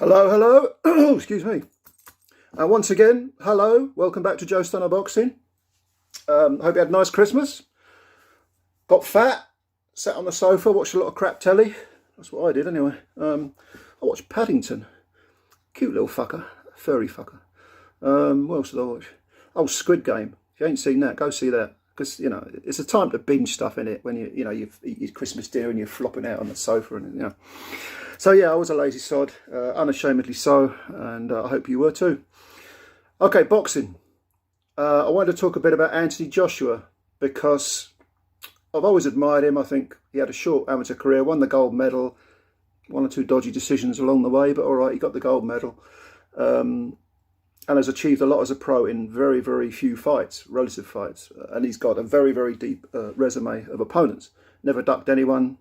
Hello, hello. Excuse me. Once again, hello. Welcome back to Joe Stunner Boxing. Hope you had a nice Christmas. Got fat, sat on the sofa, watched a lot of crap telly. That's what I did anyway. I watched Paddington. Cute little fucker, furry fucker. What else did I watch? Oh, Squid Game. If you ain't seen that, go see that. Because, you know, it's a time to binge stuff in it when you've eat your Christmas dinner and you're flopping out on the sofa and, you know. So yeah, I was a lazy sod, unashamedly so, and I hope you were too. Okay, boxing. I wanted to talk a bit about Anthony Joshua because I've always admired him. I think he had a short amateur career, won the gold medal, one or two dodgy decisions along the way, but all right, he got the gold medal. And has achieved a lot as a pro in very, very few fights, relative fights. And he's got a very, very deep resume of opponents. Never ducked anyone,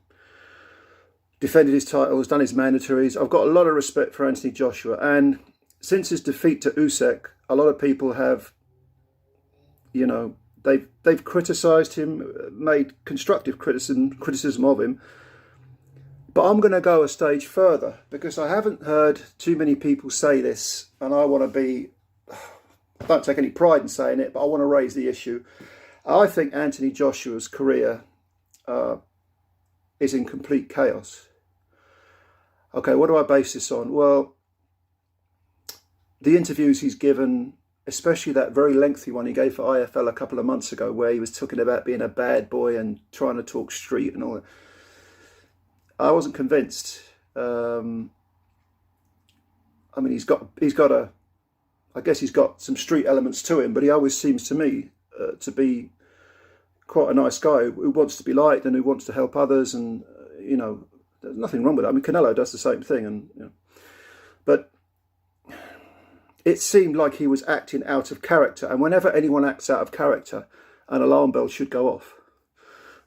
defended his titles, done his mandatories. I've got a lot of respect for Anthony Joshua. And since his defeat to Usyk, a lot of people have, you know, they've criticised him, made constructive criticism of him. But I'm going to go a stage further because I haven't heard too many people say this, and I want to be, I don't take any pride in saying it, but I want to raise the issue. I think Anthony Joshua's career is in complete chaos. Okay, what do I base this on? Well, the interviews he's given, especially that very lengthy one he gave for IFL a couple of months ago, where he was talking about being a bad boy and trying to talk street and all that. I wasn't convinced. I mean, he's got I guess he's got some street elements to him, but he always seems to me to be quite a nice guy who wants to be liked and who wants to help others. And, you know, there's nothing wrong with that. I mean, Canelo does the same thing. And, you know, but it seemed like he was acting out of character. And whenever anyone acts out of character, an alarm bell should go off.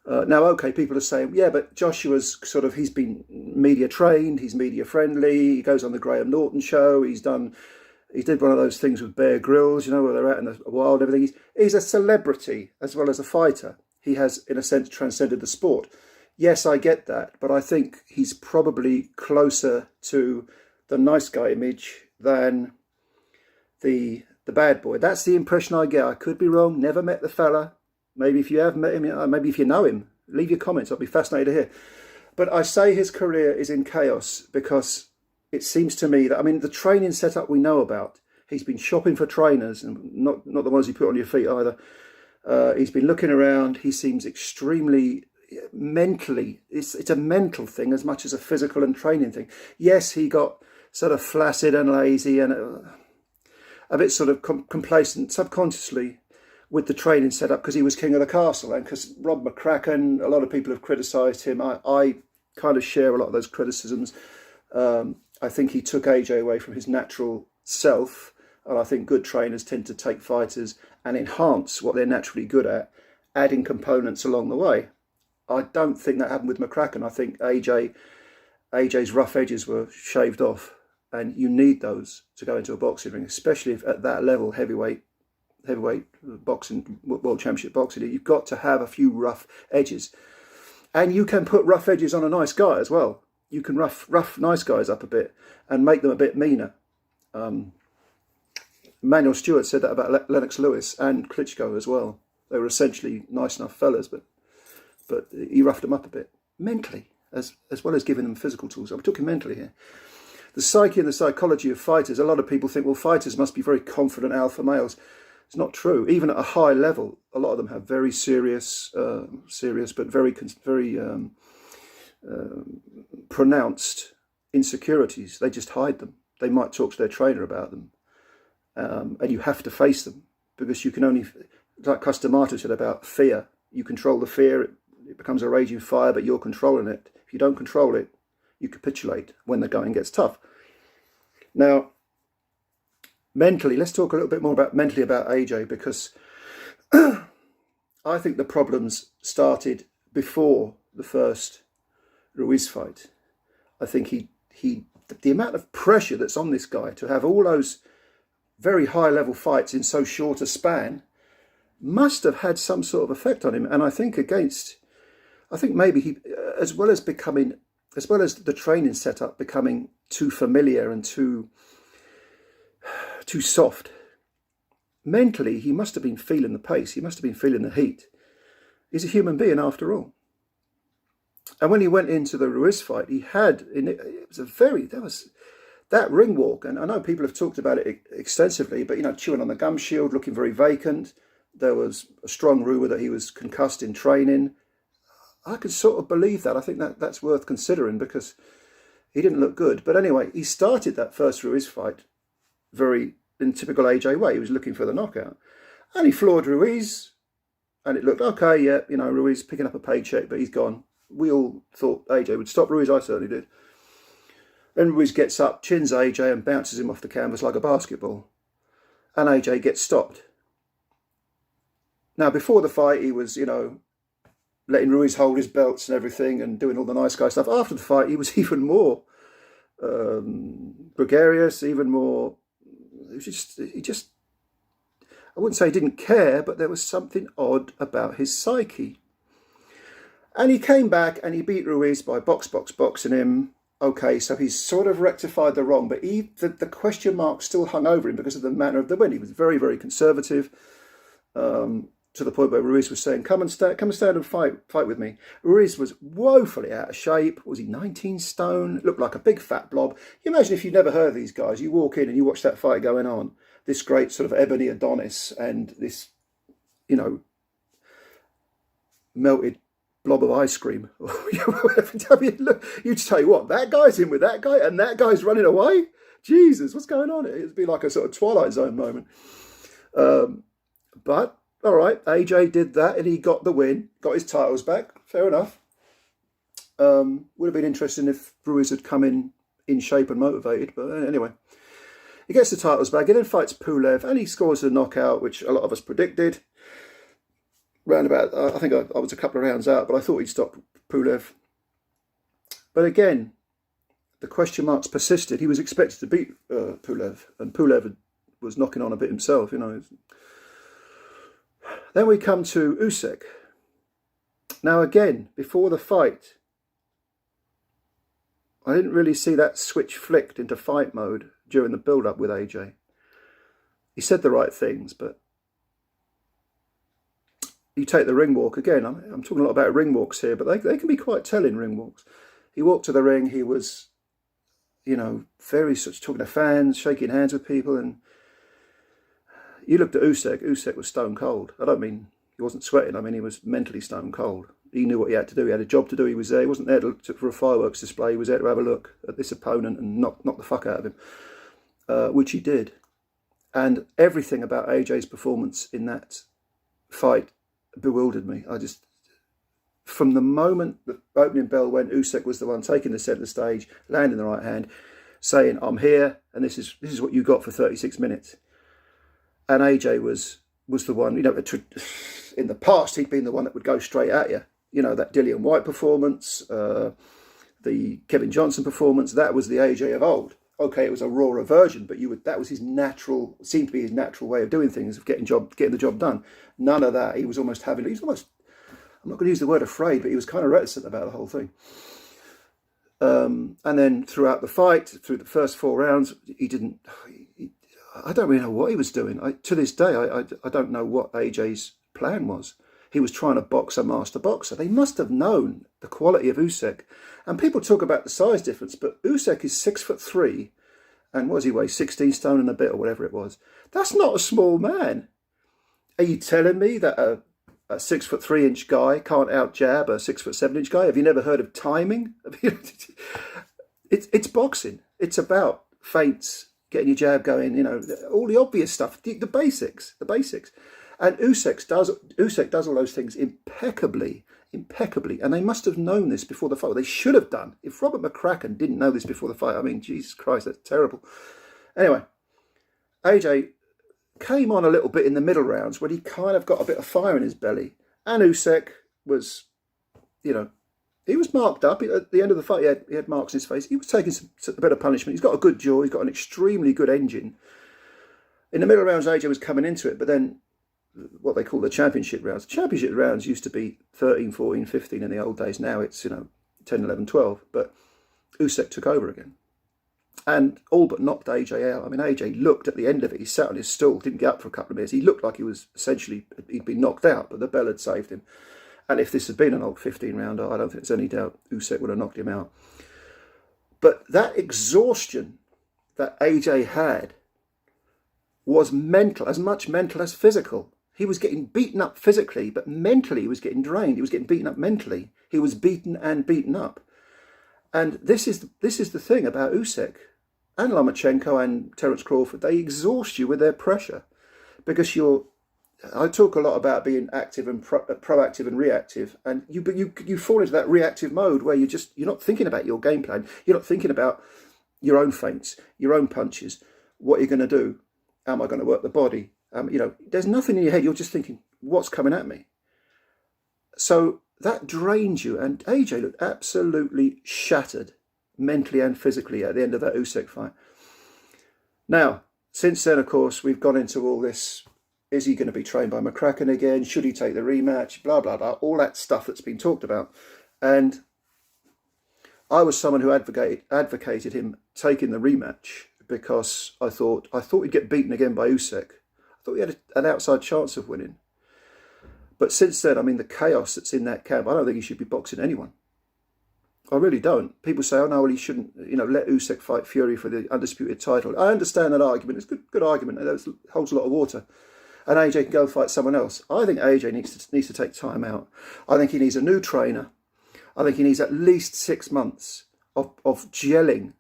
Now, okay, people are saying, yeah, but Joshua's sort of, he's been media trained, he's media friendly, he goes on the Graham Norton show, he did one of those things with Bear Grylls, you know, where they're out in the wild and everything. He's a celebrity as well as a fighter. He has, in a sense, transcended the sport. Yes, I get that, but I think he's probably closer to the nice guy image than the bad boy. That's the impression I get. I could be wrong, never met the fella. Maybe if you have met him, maybe if you know him, leave your comments. I'll be fascinated to hear. But I say his career is in chaos because it seems to me that, I mean, the training setup we know about, he's been shopping for trainers, and not the ones you put on your feet either. He's been looking around. He seems extremely mentally, it's a mental thing as much as a physical and training thing. Yes, he got sort of flaccid and lazy and a bit sort of complacent subconsciously with the training setup because he was king of the castle, and because Rob McCracken, a lot of people have criticised him. I kind of share a lot of those criticisms. I think he took AJ away from his natural self, and I think good trainers tend to take fighters and enhance what they're naturally good at, adding components along the way. I don't think that happened with McCracken. I think AJ's rough edges were shaved off, and you need those to go into a boxing ring, especially if at that level, heavyweight boxing, world championship boxing, you've got to have a few rough edges. And you can put rough edges on a nice guy as well. You can rough nice guys up a bit and make them a bit meaner. Manuel Stewart said that about Lennox Lewis and Klitschko as well. They were essentially nice enough fellas, but he roughed them up a bit mentally as well as giving them physical tools. I'm talking mentally here. The psyche and the psychology of fighters, a lot of people think, well, fighters must be very confident alpha males. It's not true. Even at a high level, a lot of them have very serious but very pronounced insecurities. They just hide them. They might talk to their trainer about them. And you have to face them because you can only, like Customato said about fear, you control the fear, it becomes a raging fire, but you're controlling it. If you don't control it, you capitulate when the going gets tough. Now, mentally, let's talk a little bit more about AJ, because I think the problems started before the first Ruiz fight. I think the amount of pressure that's on this guy to have all those very high level fights in so short a span must have had some sort of effect on him. And I think maybe he, as well as the training setup becoming too familiar and too soft. Mentally, he must have been feeling the pace. He must have been feeling the heat. He's a human being after all. And when he went into the Ruiz fight, he had, that ring walk, and I know people have talked about it extensively, but, chewing on the gum shield, looking very vacant. There was a strong rumour that he was concussed in training. I could sort of believe that. I think that's worth considering because he didn't look good. But anyway, he started that first Ruiz fight very in typical AJ way. He was looking for the knockout. And he floored Ruiz. And it looked, okay, yeah, Ruiz picking up a paycheck, but he's gone. We all thought AJ would stop Ruiz. I certainly did. Then Ruiz gets up, chins AJ and bounces him off the canvas like a basketball. And AJ gets stopped. Now, before the fight, he was, letting Ruiz hold his belts and everything and doing all the nice guy stuff. After the fight, he was even more gregarious, even more... He just... I wouldn't say he didn't care, but there was something odd about his psyche. And he came back and he beat Ruiz by boxing him. Okay, so he's sort of rectified the wrong, but the question mark still hung over him because of the manner of the win. He was very, very conservative, to the point where Ruiz was saying, come and stand and fight with me. Ruiz was woefully out of shape. Was he 19 stone? Looked like a big fat blob. You imagine if you've never heard of these guys, you walk in and you watch that fight going on, this great sort of ebony Adonis and this, melted blob of ice cream. Every time you look, you'd say, what, that guy's in with that guy and that guy's running away? Jesus, what's going on? It'd be like a sort of Twilight Zone moment. But, all right, AJ did that and he got the win, got his titles back. Fair enough. Would have been interesting if Ruiz had come in shape and motivated, but anyway. He gets the titles back, he then fights Pulev, and he scores the knockout, which a lot of us predicted. Round about, I think I was a couple of rounds out, but I thought he'd stop Pulev. But again, the question marks persisted. He was expected to beat Pulev, and Pulev was knocking on a bit himself, Then we come to Usyk. Now again, before the fight, I didn't really see that switch flicked into fight mode during the build-up with AJ. He said the right things, but you take the ring walk again. I'm talking a lot about ring walks here, but they can be quite telling, ring walks. He walked to the ring. He was, very such talking to fans, shaking hands with people, and you looked at Usyk. Usyk was stone cold. I don't mean he wasn't sweating. I mean he was mentally stone cold. He knew what he had to do. He had a job to do. He was there. He wasn't there for a fireworks display. He was there to have a look at this opponent and knock the fuck out of him, which he did. And everything about AJ's performance in that fight bewildered me. From the moment the opening bell went, Usyk was the one taking the centre stage, landing the right hand, saying, I'm here, and this is what you got for 36 minutes. And AJ was the one, in the past, he'd been the one that would go straight at you. That Dillian White performance, the Kevin Johnson performance, that was the AJ of old. Okay, it was a rawer version, but that was seemed to be his natural way of doing things, of getting the job done. None of that. He was almost, I'm not going to use the word afraid, but he was kind of reticent about the whole thing. And then throughout the fight, through the first 4 rounds, I don't really know what he was doing. To this day, I don't know what AJ's plan was. He was trying to box a master boxer. They must have known the quality of Usyk. And people talk about the size difference, but Usyk is 6'3", and what does he weigh? 16 stone and a bit, or whatever it was. That's not a small man. Are you telling me that a 6'3" guy can't out jab a 6'7" guy? Have you never heard of timing? It's boxing. It's about feints, getting your jab going, all the obvious stuff, the basics. And Usyk does all those things impeccably, and they must have known this before the fight. They should have done. If Robert McCracken didn't know this before the fight, I mean, Jesus Christ, that's terrible. Anyway, AJ came on a little bit in the middle rounds when he kind of got a bit of fire in his belly, and Usyk was, he was marked up. At the end of the fight, he had marks in his face. He was taking a bit of punishment. He's got a good jaw. He's got an extremely good engine. In the middle rounds, AJ was coming into it, but then what they call the championship rounds. The championship rounds used to be 13, 14, 15 in the old days. Now it's, 10, 11, 12. But Usyk took over again. and all but knocked AJ out. I mean, AJ looked at the end of it. He sat on his stool, didn't get up for a couple of minutes. He looked like he was essentially, he'd been knocked out, but the bell had saved him. And if this had been an old 15-rounder, I don't think there's any doubt Usyk would have knocked him out. But that exhaustion that AJ had was mental, as much mental as physical. He was getting beaten up physically, but mentally he was getting drained. He was getting beaten up mentally. He was beaten and beaten up. And this is the thing about Usyk and Lomachenko and Terence Crawford. They exhaust you with their pressure because I talk a lot about being active and proactive and reactive, and you fall into that reactive mode where you're not thinking about your game plan. You're not thinking about your own feints, your own punches, what you're going to do. Am I going to work the body? There's nothing in your head. You're just thinking, what's coming at me? So that drains you. And AJ looked absolutely shattered, mentally and physically, at the end of that Usyk fight. Now, since then, of course, we've gone into all this. Is he going to be trained by McCracken again? Should he take the rematch? Blah, blah, blah. All that stuff that's been talked about. And I was someone who advocated him taking the rematch because I thought he'd get beaten again by Usyk. I thought he had an outside chance of winning. But since then, I mean, the chaos that's in that camp, I don't think he should be boxing anyone. I really don't. People say, oh no, well, he shouldn't, let Usyk fight Fury for the undisputed title. I understand that argument. It's a good argument. It holds a lot of water. And AJ can go and fight someone else. I think AJ needs to take time out. I think he needs a new trainer. I think he needs at least 6 months of gelling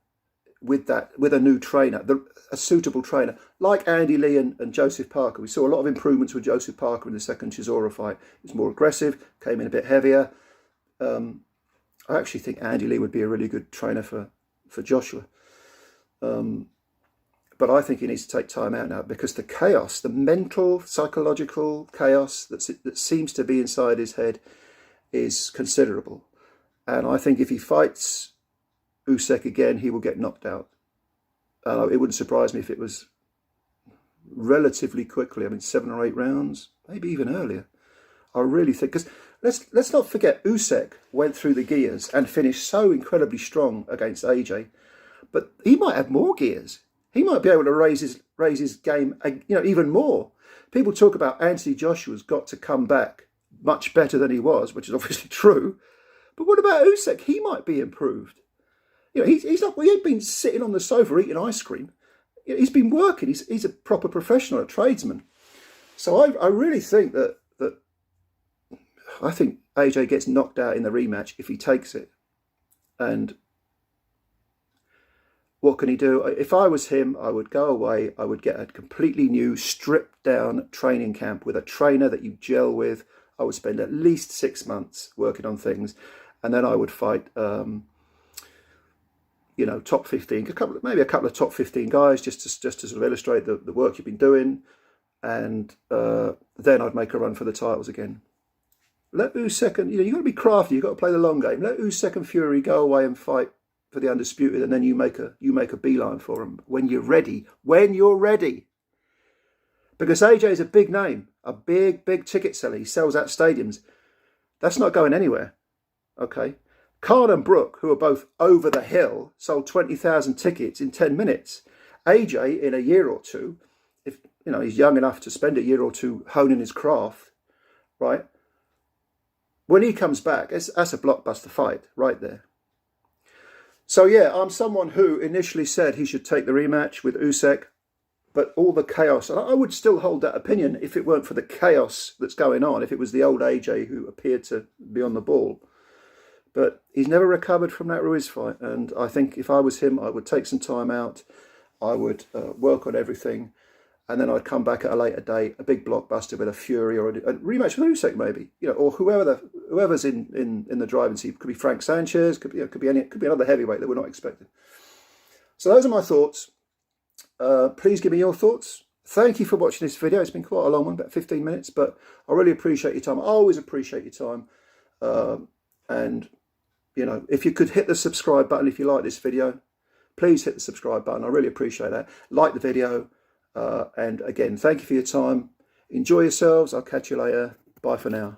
with a new trainer, a suitable trainer, like Andy Lee and Joseph Parker. We saw a lot of improvements with Joseph Parker in the second Chisora fight. He was more aggressive, came in a bit heavier. I actually think Andy Lee would be a really good trainer for Joshua. But I think he needs to take time out now because the chaos, the mental, psychological chaos that seems to be inside his head is considerable. And I think if he fights Usyk again, he will get knocked out. It wouldn't surprise me if it was relatively quickly. I mean, 7 or 8 rounds, maybe even earlier. I really think, because let's not forget, Usyk went through the gears and finished so incredibly strong against AJ, but he might have more gears. He might be able to raise his game, even more. People talk about Anthony Joshua's got to come back much better than he was, which is obviously true. But what about Usyk? He might be improved. He's not. He ain't been sitting on the sofa eating ice cream. He's been working. He's a proper professional, a tradesman. So I really think that I think AJ gets knocked out in the rematch if he takes it. And what can he do? If I was him, I would go away. I would get a completely new, stripped down training camp with a trainer that you gel with. I would spend at least 6 months working on things, and then I would fight. Top 15, maybe a couple of top 15 guys, just to sort of illustrate the work you've been doing, and then I'd make a run for the titles again. Let Usyk and you've got to be crafty. You've got to play the long game. Let Usyk and Fury go away and fight for the undisputed, and then you make a beeline for them when you're ready. When you're ready, because AJ is a big name, a big ticket seller. He sells out stadiums. That's not going anywhere. Okay. Khan and Brook, who are both over the hill, sold 20,000 tickets in 10 minutes. AJ, in a year or two, if he's young enough to spend a year or two honing his craft, right? When he comes back, that's a blockbuster fight right there. So yeah, I'm someone who initially said he should take the rematch with Usyk, but all the chaos, and I would still hold that opinion if it weren't for the chaos that's going on, if it was the old AJ who appeared to be on the ball. But he's never recovered from that Ruiz fight. And I think if I was him, I would take some time out. I would work on everything. And then I'd come back at a later date, a big blockbuster with a Fury or a rematch with Usyk maybe. Or whoever's in the driving seat. Could be Frank Sanchez, could be another heavyweight that we're not expecting. So those are my thoughts. Please give me your thoughts. Thank you for watching this video. It's been quite a long one, about 15 minutes. But I really appreciate your time. I always appreciate your time. And if you could hit the subscribe button if you like this video, please hit the subscribe button. I really appreciate that. Like the video. And again, thank you for your time. Enjoy yourselves. I'll catch you later. Bye for now.